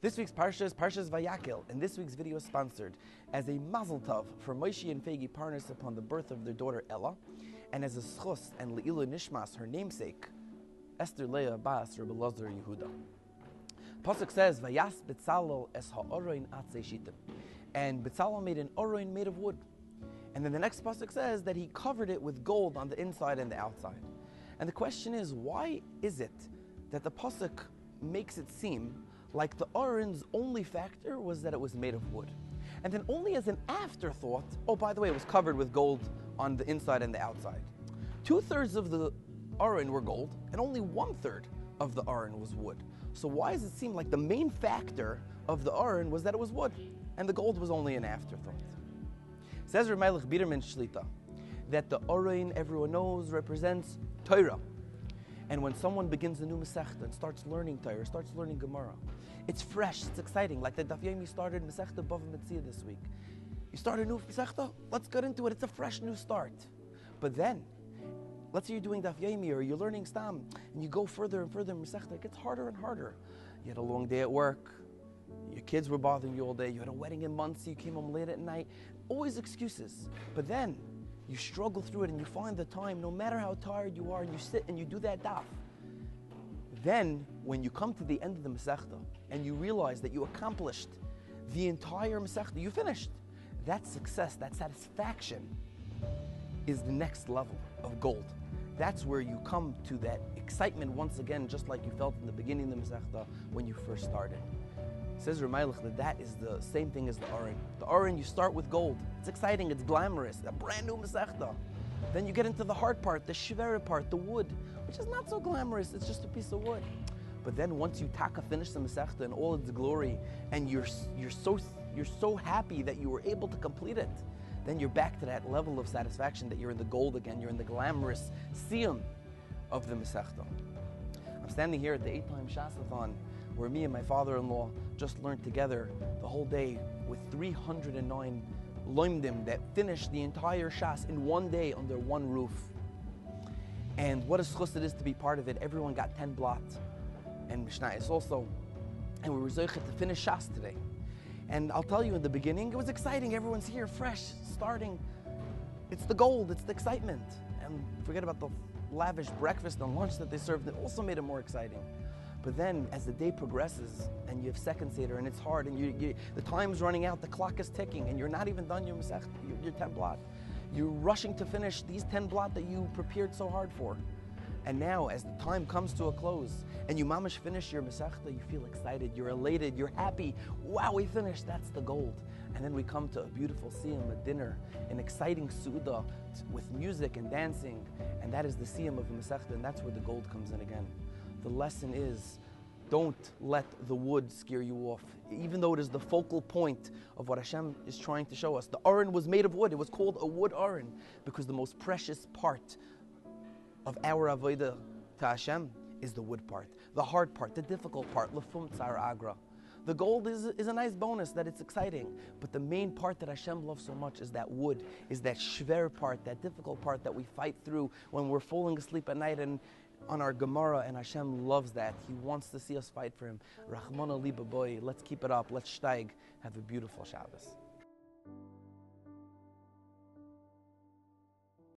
This week's Parshas, Parshas Vayakhel, and this week's video is sponsored as a mazel tov for Moshe and Fegi Parnas upon the birth of their daughter Ella, and as a schus and le'ilu nishmas, her namesake, Esther Leah Bas Rebbe Lazar Yehuda. Pasuk says, Vayas Betzalel es ha'oroin atzei shitim, and Betzalel made an oroin made of wood. And then the next pasuk says that he covered it with gold on the inside and the outside. And the question is, why is it that the pasuk makes it seem like the Aron's only factor was that it was made of wood? And then only as an afterthought, oh, by the way, it was covered with gold on the inside and the outside. 2/3 of the Aron were gold, and only 1/3 of the Aron was wood. So why does it seem like the main factor of the Aron was that it was wood, and the gold was only an afterthought? Says Reb Melech Biderman Shlita that the Aron, everyone knows, represents Torah. And when someone begins a new Masechta and starts learning Torah, starts learning Gemara, it's fresh, it's exciting. Like the Daf Yomi started Masechta Bava Metzia this week. You start a new Masechta, let's get into it. It's a fresh new start. But then, let's say you're doing Daf Yomi or you're learning Stam, and you go further and further in Masechta, it gets harder and harder. You had a long day at work, your kids were bothering you all day, you had a wedding in Muncie, you came home late at night, always excuses. But then, you struggle through it and you find the time, no matter how tired you are, and you sit and you do that daf. Then, when you come to the end of the Masechta and you realize that you accomplished the entire Masechta, you finished, that success, that satisfaction is the next level of gold. That's where you come to that excitement once again, just like you felt in the beginning of the Masechta when you first started. Says Reb Melech that is the same thing as the Aron. The Aron, you start with gold. It's exciting, it's glamorous, a brand new Masechta. Then you get into the hard part, the shivera part, the wood, which is not so glamorous, it's just a piece of wood. But then once you finish the Masechta in all its glory, and you're so happy that you were able to complete it, then you're back to that level of satisfaction that you're in the gold again, you're in the glamorous siyum of the Masechta. I'm standing here at the 8-time Shasathon, where me and my father-in-law just learned together the whole day with 309 loimdim that finished the entire Shas in one day under one roof. And what a schus it is to be part of it. Everyone got 10 blot and Mishnayos also. And we were zoichet to finish Shas today. And I'll tell you, in the beginning, it was exciting. Everyone's here, fresh, starting. It's the gold, it's the excitement. And forget about the lavish breakfast and lunch that they served. It also made it more exciting. But then, as the day progresses, and you have second seder, and it's hard, and the time's running out, the clock is ticking, and you're not even done your 10 blot. You're rushing to finish these 10 blot that you prepared so hard for. And now, as the time comes to a close, and you mamash finish your Masechta, you feel excited, you're elated, you're happy. Wow, we finished, that's the gold. And then we come to a beautiful siyum, a dinner, an exciting su'udah with music and dancing, and that is the siyum of the Masechta, and that's where the gold comes in again. The lesson is, don't let the wood scare you off, even though it is the focal point of what Hashem is trying to show us. The Aron was made of wood. It was called a wood Aron because the most precious part of our avodah to Hashem is the wood part, the hard part, the difficult part, lefum tzar agra. The gold is a nice bonus, that it's exciting, but the main part that Hashem loves so much is that wood, is that shver part, that difficult part that we fight through when we're falling asleep at night and on our Gemara, and Hashem loves that. He wants to see us fight for Him. Rachmana liba boy, let's keep it up, let's steig. Have a beautiful Shabbos.